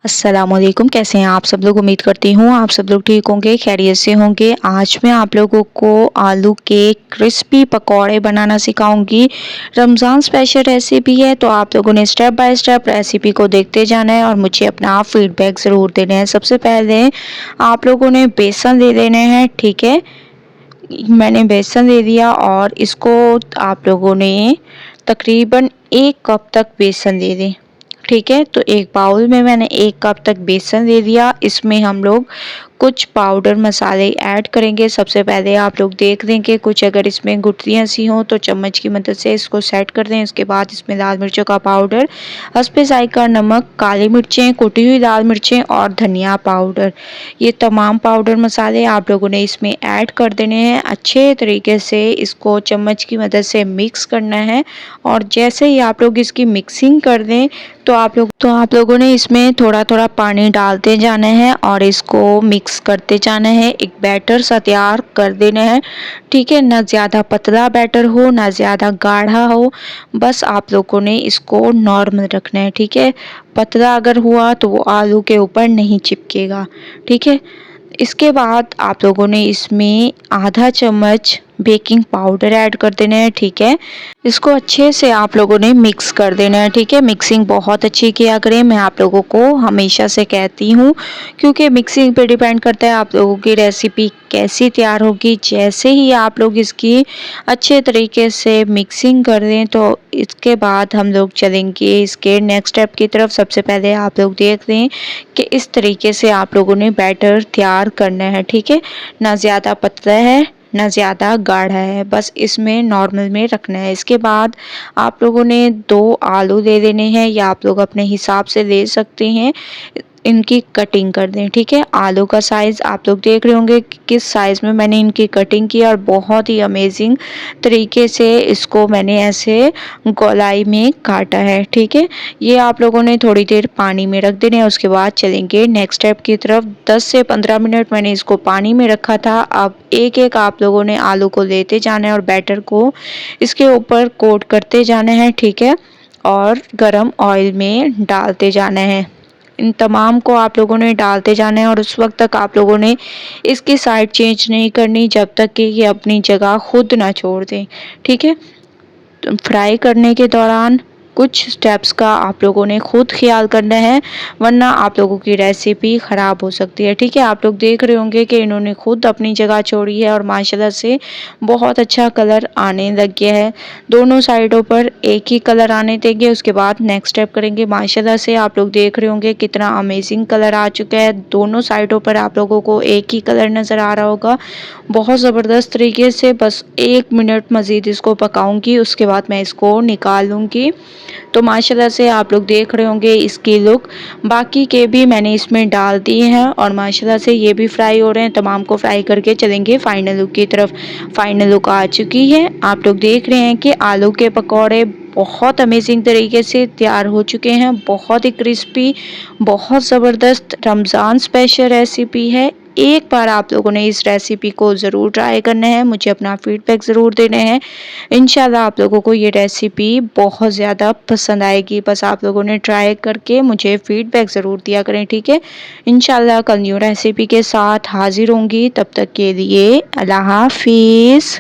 अस्सलामुअलैकुम। कैसे हैं आप सब लोग? उम्मीद करती हूँ आप सब लोग ठीक होंगे, खैरियत से होंगे। आज मैं आप लोगों को आलू के क्रिस्पी पकौड़े बनाना सिखाऊंगी। रमज़ान स्पेशल रेसिपी है, तो आप लोगों ने स्टेप बाय स्टेप रेसिपी को देखते जाना है और मुझे अपना फीडबैक ज़रूर देना है। सबसे पहले आप लोगों ने बेसन ले लेने हैं, ठीक है। मैंने बेसन ले लिया और इसको आप लोगों ने तकरीबन 1 कप तक बेसन ले लें, ठीक है। तो एक बाउल में मैंने 1 कप तक बेसन ले लिया। इसमें हम लोग कुछ पाउडर मसाले ऐड करेंगे। सबसे पहले आप लोग देख लें कि कुछ अगर इसमें गुठलियाँ सी हों तो चम्मच की मदद से इसको सेट कर दें। इसके बाद इसमें लाल मिर्चों का पाउडर, हस्बे ज़ायका नमक, काली मिर्चें, कुटी हुई लाल मिर्चें और धनिया पाउडर, ये तमाम पाउडर मसाले आप लोगों ने इसमें ऐड कर देने हैं। अच्छे तरीके से इसको चम्मच की मदद से मिक्स करना है और जैसे ही आप लोग इसकी मिक्सिंग कर दें तो आप लोगों ने इसमें थोड़ा थोड़ा पानी डालते जाना है और इसको मिक्स करते जाना है। एक बैटर सा तैयार कर देना है, ठीक है। ना ज़्यादा पतला बैटर हो ना ज़्यादा गाढ़ा हो, बस आप लोगों ने इसको नॉर्मल रखना है, ठीक है। पतला अगर हुआ तो वो आलू के ऊपर नहीं चिपकेगा, ठीक है। इसके बाद आप लोगों ने इसमें आधा चम्मच बेकिंग पाउडर ऐड कर देना है, ठीक है। इसको अच्छे से आप लोगों ने मिक्स कर देना है, ठीक है। मिक्सिंग बहुत अच्छी किया करें, मैं आप लोगों को हमेशा से कहती हूँ, क्योंकि मिक्सिंग पे डिपेंड करता है आप लोगों की रेसिपी कैसी तैयार होगी। जैसे ही आप लोग इसकी अच्छे तरीके से मिक्सिंग कर दें तो इसके बाद हम लोग चलेंगे इसके नेक्स्ट स्टेप की तरफ। सबसे पहले आप लोग देख लें कि इस तरीके से आप लोगों ने बैटर तैयार करना है, ठीक है। ना ज़्यादा पतला है ना ज़्यादा गाढ़ा है, बस इसमें नॉर्मल में रखना है। इसके बाद आप लोगों ने 2 आलू ले लेने हैं या आप लोग अपने हिसाब से ले सकते हैं। इनकी कटिंग कर दें, ठीक है। आलू का साइज़ आप लोग देख रहे होंगे कि किस साइज़ में मैंने इनकी कटिंग की और बहुत ही अमेजिंग तरीके से इसको मैंने ऐसे गोलाई में काटा है, ठीक है। ये आप लोगों ने थोड़ी देर पानी में रख देने हैं। उसके बाद चलेंगे नेक्स्ट स्टेप की तरफ। 10 से 15 मिनट मैंने इसको पानी में रखा था। अब एक एक आप लोगों ने आलू को लेते जाना है और बैटर को इसके ऊपर कोट करते जाना है, ठीक है। और गरम ऑयल में डालते जाना है। इन तमाम को आप लोगों ने डालते जाना है और उस वक्त तक आप लोगों ने इसकी साइड चेंज नहीं करनी जब तक कि ये अपनी जगह खुद ना छोड़ दें, ठीक है। फ्राई करने के दौरान कुछ स्टेप्स का आप लोगों ने खुद ख्याल करना है, वरना आप लोगों की रेसिपी ख़राब हो सकती है, ठीक है। आप लोग देख रहे होंगे कि इन्होंने खुद अपनी जगह छोड़ी है और माशाल्लाह से बहुत अच्छा कलर आने लग गया है। दोनों साइडों पर एक ही कलर आने देंगे। उसके बाद नेक्स्ट स्टेप करेंगे। माशाल्लाह से आप लोग देख रहे होंगे कितना अमेजिंग कलर आ चुका है। दोनों साइडों पर आप लोगों को एक ही कलर नज़र आ रहा होगा, बहुत ज़बरदस्त तरीके से। बस 1 मिनट मज़ीद इसको पकाऊंगी, उसके बाद मैं इसको निकाल लूँगी। तो माशाल्लाह से आप लोग देख रहे होंगे इसकी लुक। बाकी के भी मैंने इसमें डाल दिए हैं और माशाल्लाह से ये भी फ्राई हो रहे हैं। तमाम को फ्राई करके चलेंगे फाइनल लुक की तरफ। फाइनल लुक आ चुकी है। आप लोग देख रहे हैं कि आलू के पकौड़े बहुत अमेजिंग तरीके से तैयार हो चुके हैं। बहुत ही क्रिस्पी, बहुत ज़बरदस्त रमज़ान स्पेशल रेसिपी है। एक बार आप लोगों ने इस रेसिपी को ज़रूर ट्राई करना है, मुझे अपना फीडबैक ज़रूर देना है। इंशाल्लाह आप लोगों को ये रेसिपी बहुत ज़्यादा पसंद आएगी। बस आप लोगों ने ट्राई करके मुझे फीडबैक ज़रूर दिया करें, ठीक है। इंशाल्लाह कल न्यू रेसिपी के साथ हाजिर होंगी। तब तक के लिए अल्लाह हाफिज़।